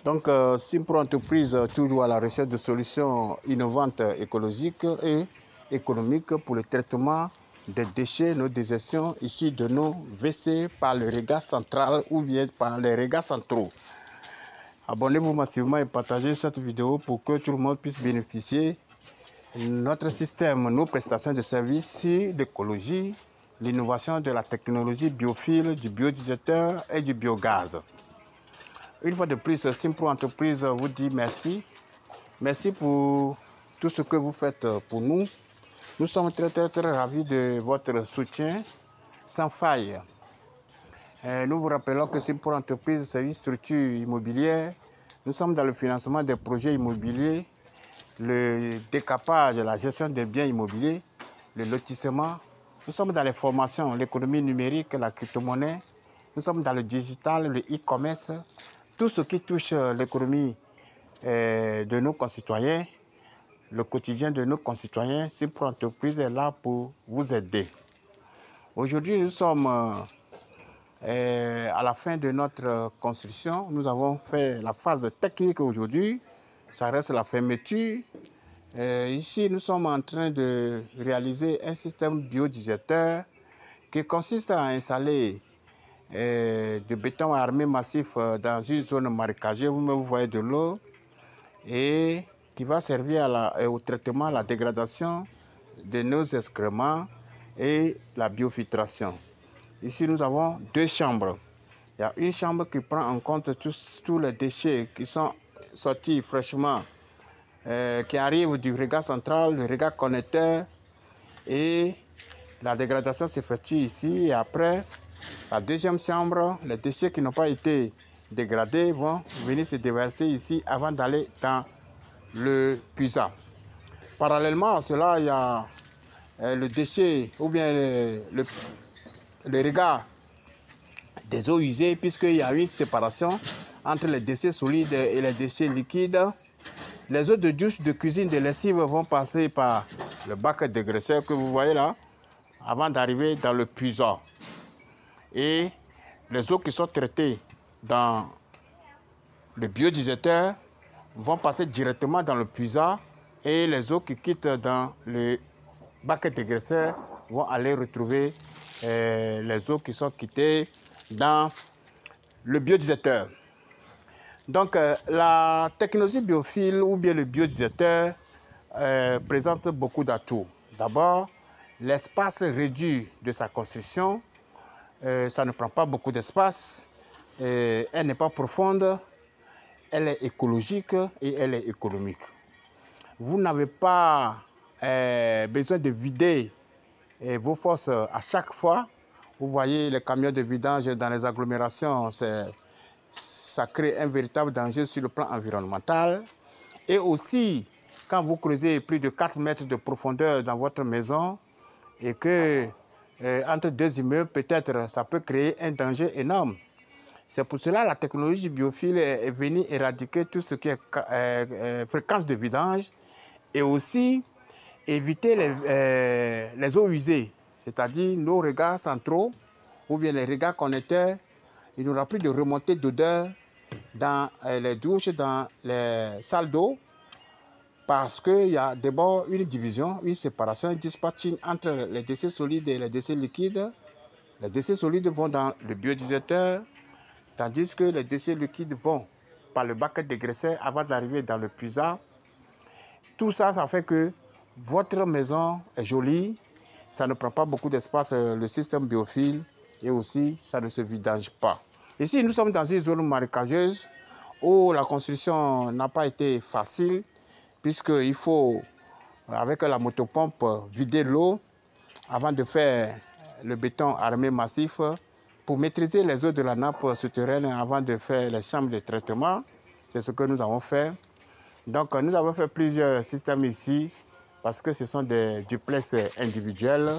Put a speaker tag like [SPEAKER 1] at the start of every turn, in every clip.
[SPEAKER 1] Donc, Simpro Entreprise, toujours à la recherche de solutions innovantes, écologiques et économiques pour le traitement des déchets, nos désertions issues de nos WC par le regard central ou bien par les regards centraux. Abonnez-vous massivement et partagez cette vidéo pour que tout le monde puisse bénéficier de notre système, nos prestations de services sur l'écologie, l'innovation de la technologie biophile, du biodigérateur et du biogaz. Une fois de plus, Simpro Entreprise vous dit merci. Merci pour tout ce que vous faites pour nous. Nous sommes très ravis de votre soutien sans faille. Nous vous rappelons que Simpro Entreprise, c'est une structure immobilière. Nous sommes dans le financement des projets immobiliers, le décapage, la gestion des biens immobiliers, le lotissement. Nous sommes dans les formations, l'économie numérique, la crypto-monnaie. Nous sommes dans le digital, le e-commerce, tout ce qui touche l'économie de nos concitoyens, le quotidien de nos concitoyens. Simpro Entreprise est là pour vous aider. Aujourd'hui, nous sommes à la fin de notre construction. Nous avons fait la phase technique aujourd'hui. Ça reste la fermeture. Ici, nous sommes en train de réaliser un système biodigérateur qui consiste à installer de béton armé massif dans une zone marécageuse. Vous voyez de l'eau et qui va servir au traitement, à la dégradation de nos excréments et la biofiltration. Ici, nous avons deux chambres. Il y a une chambre qui prend en compte tous les déchets qui sont sortis fraîchement, qui arrivent du regard central, le regard connecteur, et la dégradation s'effectue ici. Et après, la deuxième chambre, les déchets qui n'ont pas été dégradés vont venir se déverser ici avant d'aller dans le puisard. Parallèlement à cela, il y a le déchet ou bien le regard des eaux usées, puisqu'il y a une séparation entre les déchets solides et les déchets liquides. Les eaux de douche, de cuisine, de lessive vont passer par le bac dégraisseur que vous voyez là, avant d'arriver dans le puisard. Et les eaux qui sont traitées dans le biodigérateur vont passer directement dans le puisard, et les eaux qui quittent dans le bac dégraisseur vont aller retrouver les eaux qui sont quittées dans le biodigérateur. Donc, la technologie biophile ou bien le biodigérateur présente beaucoup d'atouts. D'abord, l'espace réduit de sa construction, ça ne prend pas beaucoup d'espace, elle n'est pas profonde, elle est écologique et elle est économique. Vous n'avez pas besoin de vider vos fosses à chaque fois. Vous voyez les camions de vidange dans les agglomérations, ça crée un véritable danger sur le plan environnemental. Et aussi, quand vous creusez plus de 4 mètres de profondeur dans votre maison et que entre deux immeubles, peut-être, ça peut créer un danger énorme. C'est pour cela que la technologie biophile est venue éradiquer tout ce qui est fréquence de vidange et aussi éviter les eaux usées, c'est-à-dire nos regards centraux ou bien les regards connecteurs. Il n'y aura plus de remontée d'odeur dans les douches, dans les salles d'eau, parce qu'il y a d'abord une division, une séparation, un dispatching entre les déchets solides et les déchets liquides. Les déchets solides vont dans le biodigérateur, tandis que les déchets liquides vont par le bac dégraisseur avant d'arriver dans le puisard. Tout ça, ça fait que votre maison est jolie, ça ne prend pas beaucoup d'espace, le système biophile, et aussi ça ne se vidange pas. Ici, nous sommes dans une zone marécageuse où la construction n'a pas été facile, puisqu'il faut, avec la motopompe, vider l'eau avant de faire le béton armé massif pour maîtriser les eaux de la nappe souterraine avant de faire les chambres de traitement. C'est ce que nous avons fait. Donc, nous avons fait plusieurs systèmes ici parce que ce sont des duplex individuels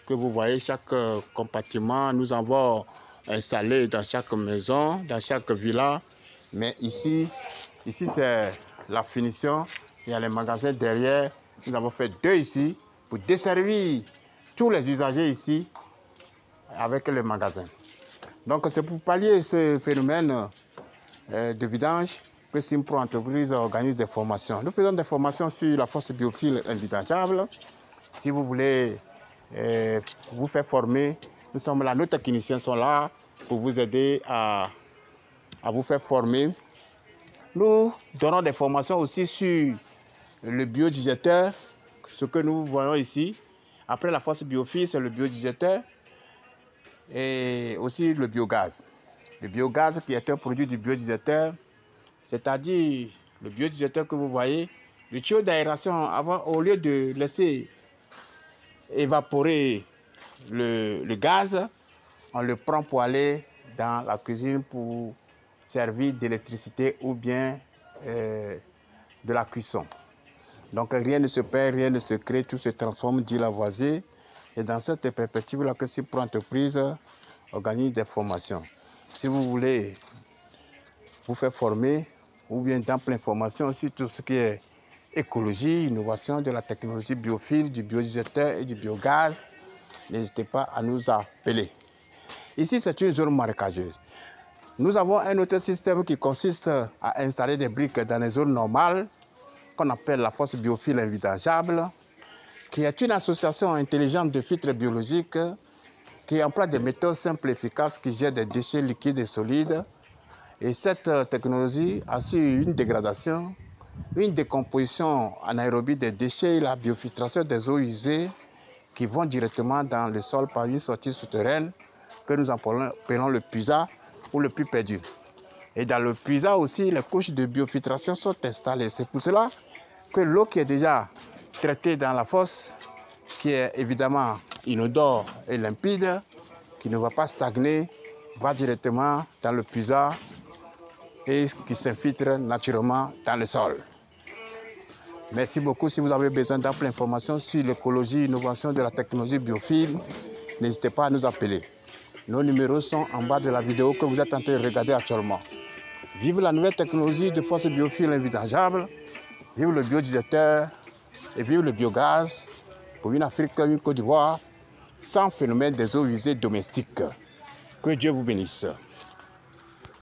[SPEAKER 1] que vous voyez, chaque compartiment. Nous avons installé dans chaque maison, dans chaque villa. Mais ici c'est la finition. Il y a les magasins derrière. Nous avons fait deux ici pour desservir tous les usagers ici avec le magasin. Donc, c'est pour pallier ce phénomène de vidange que Simpro Entreprise organise des formations. Nous faisons des formations sur la force biophile invitangeable. Si vous voulez vous faire former, nous sommes là, nos techniciens sont là pour vous aider à vous faire former. Nous donnons des formations aussi sur le biodigéteur, ce que nous voyons ici. Après la force biophile, c'est le biodigéteur et aussi le biogaz. Le biogaz qui est un produit du biodigéteur, c'est-à-dire le biodigéteur que vous voyez, le tuyau d'aération, au lieu de laisser évaporer le gaz, on le prend pour aller dans la cuisine pour servir d'électricité ou bien de la cuisson. Donc rien ne se perd, rien ne se crée, tout se transforme, dit Lavoisier. Et dans cette perspective-là que Simpro Entreprise organise des formations. Si vous voulez vous faire former ou bien dans plein formation sur tout ce qui est écologie, innovation de la technologie biophile, du biodigéteur et du biogaz, n'hésitez pas à nous appeler. Ici, c'est une zone marécageuse. Nous avons un autre système qui consiste à installer des briques dans les zones normales, qu'on appelle la force biophile invitangeable, qui est une association intelligente de filtres biologiques qui emploie des méthodes simples et efficaces qui gèrent des déchets liquides et solides. Et cette technologie assure une dégradation, une décomposition anaérobie des déchets et la biofiltration des eaux usées qui vont directement dans le sol par une sortie souterraine que nous appelons le puisat ou le puits perdu. Et dans le puisat aussi, les couches de biofiltration sont installées. C'est pour cela que l'eau qui est déjà traitée dans la fosse, qui est évidemment inodore et limpide, qui ne va pas stagner, va directement dans le puisat et qui s'infiltre naturellement dans le sol. Merci beaucoup. Si vous avez besoin d'amples informations sur l'écologie et l'innovation de la technologie biophile, n'hésitez pas à nous appeler. Nos numéros sont en bas de la vidéo que vous êtes en train de regarder actuellement. Vive la nouvelle technologie de force biophile invitangeable, vive le biodigéteur et vive le biogaz pour une Afrique, une Côte d'Ivoire, sans phénomène des eaux usées domestiques. Que Dieu vous bénisse.